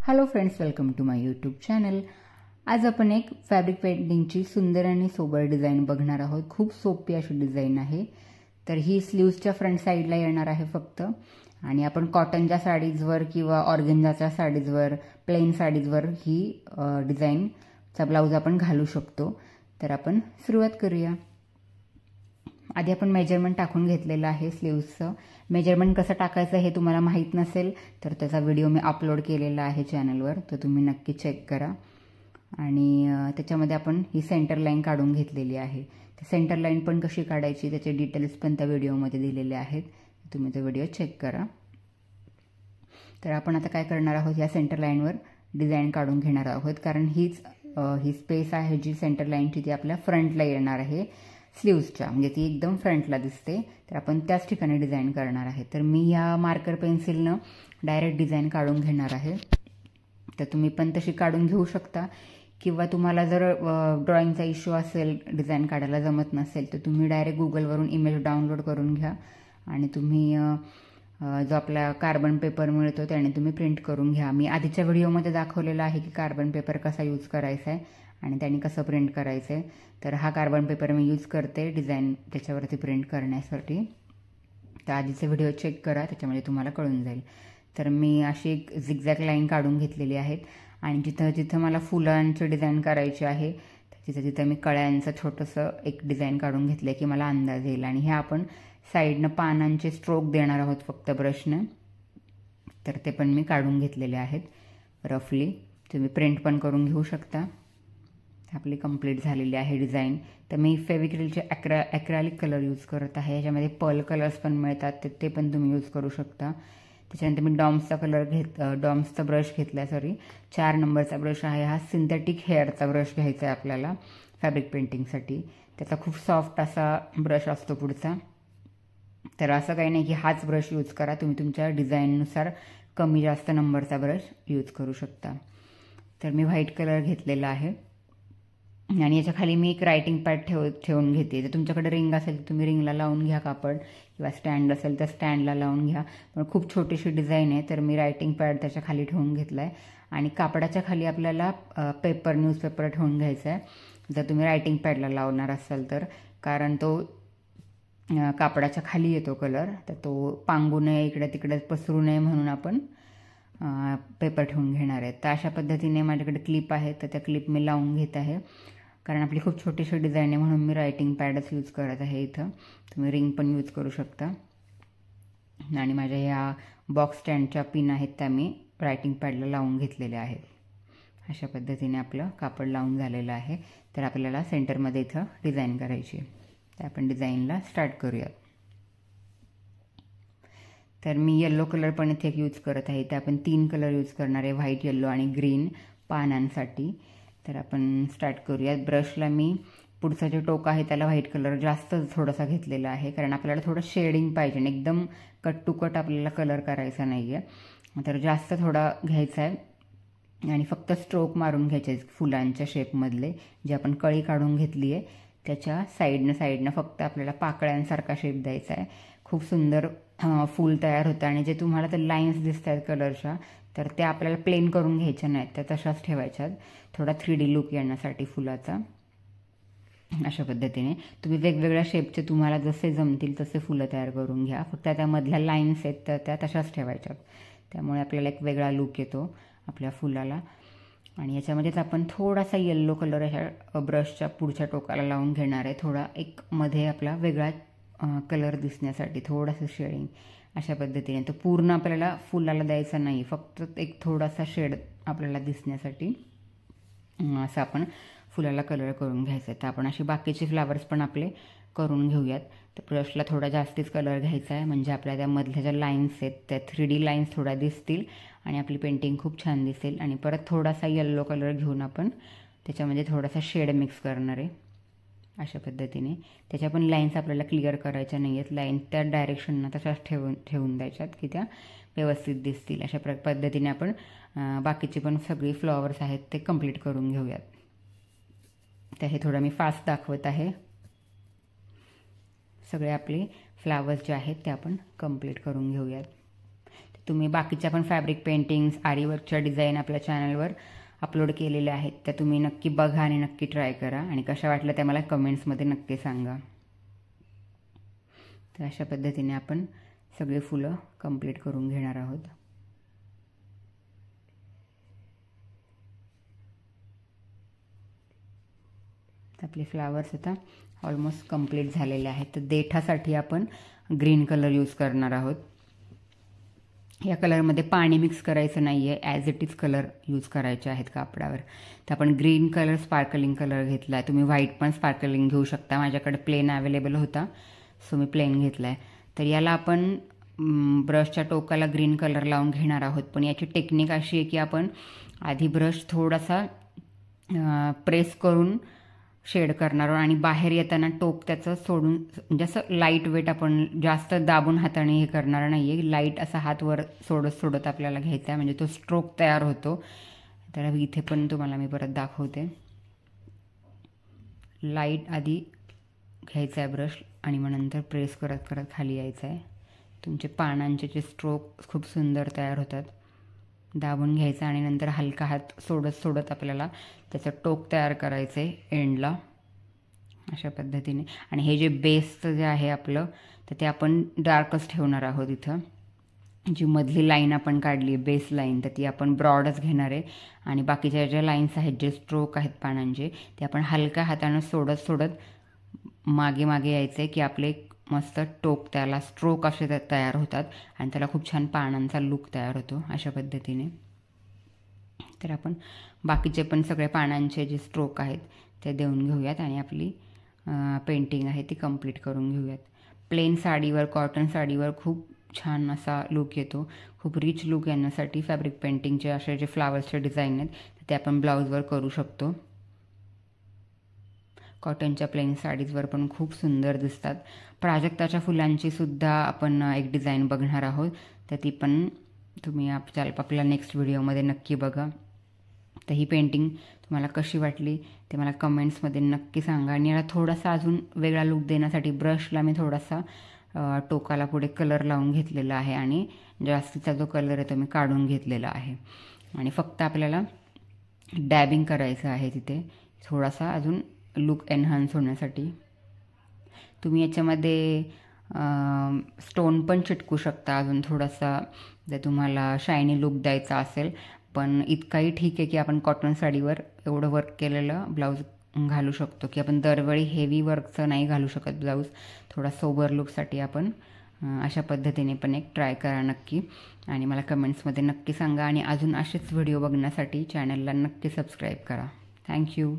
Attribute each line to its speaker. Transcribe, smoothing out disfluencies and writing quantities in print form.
Speaker 1: Hello friends, welcome to my YouTube channel. आज आपण एक फॅब्रिक पेंटिंगची सुंदर आणि सोबर डिझाईन बघणार आहोत। खूप सोपी अशी डिझाईन आहे। तर ही स्लीव्सच्या फ्रंट साईडला येणार आहे फक्त, आणि आपण कॉटनच्या साडीजवर किंवा ऑर्गेन्झाच्या साडीजवर, प्लेन साडीजवर ही डिझाईनचा ब्लाऊज आपण घालू शकतो। तर आपण सुरुवात करूया। आधी आपण मेजरमेंट टाकून घेतलेलं आहे स्लीव्सचं। मेजरमेंट कसं टाकायचं हे तुम्हाला माहीत नसेल तर त्याचा व्हिडिओ मी अपलोड केलेला आहे चॅनलवर, तर तुम्ही नक्की चेक करा। आणि त्याच्यामध्ये आपण ही सेंटर लाईन काढून घेतलेली आहे। सेंटर लाईन पण कशी काढायची त्याचे डिटेल्स पण त्या व्हिडिओमध्ये दिलेले आहेत, तुम्ही तो व्हिडिओ चेक करा। तर आपण आता काय करणार आहोत, या सेंटर लाईनवर डिझाईन काढून घेणार आहोत, कारण ही स्पेस आहे जी सेंटर लाईनची ती आपल्या फ्रंटला येणार आहे स्लीव्सच्या, म्हणजे ती एकदम फ्रंटला दिसते। तर आपण त्याच ठिकाणी डिझाईन करणार आहे। तर मी या मार्कर पेन्सिलनं डायरेक्ट डिझाईन काढून घेणार आहे। तर तुम्ही पण तशी काढून घेऊ शकता, किंवा तुम्हाला जर ड्रॉइंगचा इश्यू असेल, डिझाईन काढायला जमत नसेल, तर तुम्ही डायरेक्ट गुगलवरून इमेज डाउनलोड करून घ्या आणि तुम्ही जो आपला कार्बन पेपर मिळतो त्याने तुम्ही प्रिंट करून घ्या। मी आधीच्या व्हिडिओमध्ये दाखवलेलं आहे की कार्बन पेपर कसा यूज करायचा आहे आणि त्याने कसं प्रिंट करायचं आहे। तर हा कार्बन पेपर मी यूज करते डिझाईन त्याच्यावरती प्रिंट करण्यासाठी। तर आधीचे व्हिडिओ चेक करा, त्याच्यामध्ये तुम्हाला कळून जाईल। तर मी अशी एक झिगझॅग लाईन काढून घेतलेली आहेत, आणि जिथं जिथं मला फुलांची डिझाईन करायची आहे तिथं तिथं मी कळ्यांचं छोटंसं एक डिझाईन काढून घेतलं की मला अंदाज येईल। आणि हे आपण साईडनं पानांचे स्ट्रोक देणार आहोत फक्त ब्रशनं, तर ते पण मी काढून घेतलेले आहेत रफली। तुम्ही प्रिंट पण करून घेऊ शकता। आपली कंप्लीट झालेली आहे डिझाईन। तर मी फेविक्रिलचे ॲक्रेलिक कलर यूज करत आहे। याच्यामध्ये पर्ल कलर्स पण मिळतात, ते पण तुम्ही यूज करू शकता। त्याच्यानंतर मी डॉम्सचा ब्रश घेतला आहे, 4 नंबरचा ब्रश आहे हा। सिंथेटिक हेअरचा ब्रश घ्यायचा आहे आपल्याला फॅब्रिक पेंटिंगसाठी। त्याचा खूप सॉफ्ट असा ब्रश असतो पुढचा। तर असं काही नाही की हाच ब्रश यूज करा, तुम्ही तुमच्या डिझाईननुसार कमी जास्त नंबरचा ब्रश यूज करू शकता। तर मी व्हाईट कलर घेतलेला आहे, आणि याच्या खाली मी एक रायटिंग पॅड ठेवून घेते। जर तुमच्याकडे रिंग असेल तर तुम्ही रिंगला लावून घ्या कापड, किंवा स्टँड असेल तर स्टँडला लावून घ्या। पण खूप छोटीशी डिझाईन आहे, तर मी रायटिंग पॅड त्याच्या खाली ठेवून घेतला आहे। आणि कापडाच्या खाली आपल्याला न्यूजपेपर ठेवून घ्यायचा आहे जर तुम्ही रायटिंग पॅडला लावणार असाल तर, कारण तो कापडाच्या खाली येतो कलर, तर तो पांगू नये, इकडे तिकडे पसरू नये म्हणून आपण पेपर ठेवून घेणार आहे। तर अशा पद्धतीने माझ्याकडे क्लिप आहे, तर त्या क्लिप मी लावून घेत आहे, कारण आपली खूप छोटीशी डिझाईन आहे म्हणून मी रायटिंग पॅडच यूज करत आहे इथं। तुम्ही रिंग पण यूज करू शकता। आणि माझ्या ह्या बॉक्स स्टँडच्या पिन आहेत त्या मी रायटिंग पॅडला लावून घेतलेल्या आहेत। अशा पद्धतीने आपलं कापड लावून झालेलं आहे। तर आपल्याला सेंटरमध्ये इथं डिझाईन करायची आहे, तर आपण डिझाईनला स्टार्ट करूयात। तर मी येलो कलर पण इथे यूज करत आहे। ते आपण 3 कलर यूज करणार आहे, व्हाईट, येलो आणि ग्रीन पानांसाठी। तर आपण स्टार्ट करूयात। ब्रशला मी पुढचा जे टोक आहे त्याला व्हाईट कलर जास्त थोडासा घेतलेला आहे, कारण आपल्याला थोडं शेडिंग पाहिजे, एकदम कट टू कट आपल्याला कलर करायचा नाही आहे। तर जास्त थोडा घ्यायचा आहे आणि फक्त स्ट्रोक मारून घ्यायचे फुलांच्या शेपमधले, जे आपण कळी काढून घेतली आहे त्याच्या साईडनं फक्त आपल्याला पाकळ्यांसारखा शेप द्यायचा आहे। खूप सुंदर फूल तयार होतं। आणि जे तुम्हाला तर लाईन्स दिसत आहेत कलरच्या, तर त्या आपल्याला प्लेन करून घ्यायच्या नाहीत, त्या तशाच ठेवायच्यात, थोडा 3D लुक येण्यासाठी फुलाचा। अशा पद्धतीने तुम्ही वेगवेगळ्या शेपचे तुम्हाला जसे जमतील तसे फुलं तयार करून घ्या, फक्त त्यामधल्या लाईन्स आहेत तर त्या तशाच ठेवायच्यात, त्यामुळे आपल्याला एक वेगळा लुक येतो आपल्या फुलाला। आणि याच्यामध्येच आपण थोडासा येल्लो कलर ह्या ब्रशच्या पुढच्या टोकाला लावून घेणार आहे, थोडा एक मध्ये आपला वेगळा कलर दिसण्यासाठी, थोडासा शेडिंग अशा पद्धतीने। तो पूर्ण आपल्याला फुलाला द्यायचा नाही, फक्त एक थोडासा शेड आपल्याला दिसण्यासाठी असं आपण फुलाला कलर करून घ्यायचा आहे। तर आपण अशी बाकीचे फ्लावर्स पण आपले करून घेऊयात। तर ब्रशला थोडा जास्तीच कलर घ्यायचा आहे, म्हणजे आपल्या त्यामधल्या ज्या लाईन्स आहेत त्या 3D लाईन्स थोड्या दिसतील आणि आपली पेंटिंग खूप छान दिसेल। आणि परत थोडासा येल्लो कलर घेऊन आपण त्याच्यामध्ये थोडासा शेड मिक्स करणार आहे अशा पद्धतीने। त्याच्या पण लाईन्स आपल्याला क्लिअर करायच्या नाही आहेत, लाईन त्या डायरेक्शननं तशाच ठेवून द्यायच्यात की त्या व्यवस्थित दिसतील। अशा पद्धतीने आपण बाकीची पण सगळी फ्लॉवर्स आहेत ते कंप्लीट करून घेऊयात। तर हे थोडं मी फास्ट दाखवत आहे। सगळे आपले फ्लावर्स जे आहेत ते आपण कंप्लीट करून घेऊयात। तुम्ही बाकीच्या पण फॅब्रिक पेंटिंग्स आरीवर्कच्या डिझाईन आपल्या चॅनलवर अपलोड केलेल्या आहेत, त्या तुम्ही नक्की बघा आणि नक्की ट्राय करा आणि कशा वाटलं त्या मला कमेंट्समध्ये नक्की सांगा. तर अशा पद्धतीने आपण सगळे फुलं कंप्लीट करून घेणार आहोत. आपले फ्लावर्स आता ऑलमोस्ट कंप्लीट झालेले आहेत. तर देठासाठी आपण ग्रीन कलर यूज करणार आहोत. या कलरमध्ये पाणी मिक्स करायचं नाही आहे, as it is colour use करायचे आहेत कापडावर. तर आपण ग्रीन कलर स्पार्कलिंग कलर घेतला आहे. तुम्ही व्हाईट पण स्पार्कलिंग घेऊ शकता. माझ्याकडे प्लेन अवेलेबल होता, सो मी प्लेन घेतला आहे. तर याला आपण ब्रशच्या टोकाला ग्रीन कलर लावून घेणार आहोत. पण याची टेक्निक अशी आहे की आपण आधी ब्रश थोडासा प्रेस करून शेड करणार आहोत आणि बाहेर येताना टोक त्याचं सोडून, म्हणजे असं लाईट वेट, आपण जास्त दाबून हाताने हे करणार नाही आहे. लाईट असा हात वर सोडत सोडत आपल्याला घ्यायचा आहे, म्हणजे तो स्ट्रोक तयार होतो. तर इथे पण तुम्हाला मी परत दाखवते. लाईट आधी घ्यायचा आहे ब्रश आणि मग नंतर प्रेस करत करत खाली यायचं आहे. तुमचे पानांचे जे स्ट्रोक खूप सुंदर तयार होतात. दाबून घ्यायचं आणि नंतर हलका हात सोडत सोडत आपल्याला त्याचं टोक तयार करायचं आहे एंडला, अशा पद्धतीने. आणि हे जे बेसचं जे आहे आपलं, तर ते आपण डार्कच ठेवणार आहोत. इथं जी मधली लाईन आपण काढली आहे बेस लाईन, तर ती आपण ब्रॉडच घेणार आहे. आणि बाकीच्या ज्या लाईन्स आहेत, जे स्ट्रोक आहेत पानांचे, ते आपण हलक्या हातानं सोडत सोडत मागे मागे यायचं आहे की आपले मस्त टोक, त्याला स्ट्रोक असे तयार होतात आणि त्याला खूप छान पानांचा लुक तयार होतो अशा पद्धतीने. तर आपण बाकीचे पण सगळे पानांचे जे स्ट्रोक आहेत ते देऊन घेऊयात आणि आपली पेंटिंग आहे ती कंप्लीट करून घेऊयात. प्लेन साडीवर, कॉटन साडीवर खूप छान असा लुक येतो. खूप रिच लुक येण्यासाठी फॅब्रिक पेंटिंगचे असे जे फ्लावर्सचे डिझाईन आहेत ते आपण ब्लाऊजवर करू शकतो. कॉटनच्या प्लेन साडीजवर पण खूप सुंदर दिसतात. प्राजक्ताच्या फुलांची सुद्धा आपण एक डिझाईन बघणार आहोत, तर ती पण तुम्ही आपल्या नेक्स्ट व्हिडिओमध्ये नक्की बघा. तर ही पेंटिंग तुम्हाला कशी वाटली ते मला कमेंट्समध्ये नक्की सांगा. आणि याला थोडासा अजून वेगळा लुक देण्यासाठी ब्रशला मी थोडासा टोकाला पुढे कलर लावून घेतलेला आहे आणि जास्तीचा जो कलर आहे तो मी काढून घेतलेला आहे. आणि फक्त आपल्याला डॅबिंग करायचं आहे तिथे थोडासा अजून लुक एनहान्स होण्यासाठी. तुम्ही याच्यामध्ये स्टोन पण चिटकू शकता अजून थोडासा, जर तुम्हाला शायनी लुक द्यायचा असेल. पण इतकाही ठीक आहे की आपण कॉटन साडीवर एवढं वर्क केलेलं ब्लाऊज घालू शकतो, की आपण दरवेळी हेवी वर्कचं नाही घालू शकत ब्लाऊज. थोडा सोबर लुकसाठी आपण अशा पद्धतीने पण एक ट्राय करा नक्की आणि मला कमेंट्समध्ये नक्की सांगा. आणि अजून असेच व्हिडिओ बघण्यासाठी चॅनलला नक्की सबस्क्राईब करा. थँक्यू.